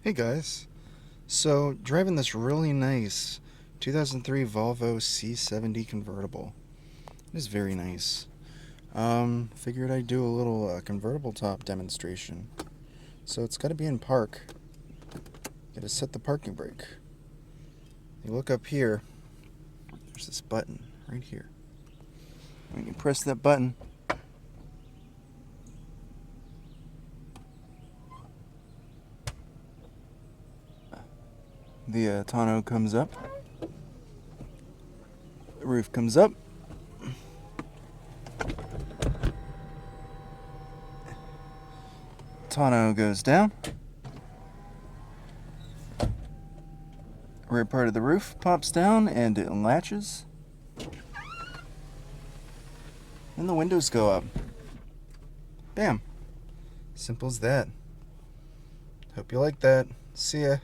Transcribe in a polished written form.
Hey guys, so driving this really nice 2003 Volvo C70 convertible. It is very nice. Figured I'd do a little convertible top demonstration. So it's got to be in park. Got to set the parking brake. You look up here, there's this button right here. When you press that button, the tonneau comes up, the roof comes up, tonneau goes down, rear part of the roof pops down and it latches, and the windows go up. Bam! Simple as that. Hope you like that. See ya.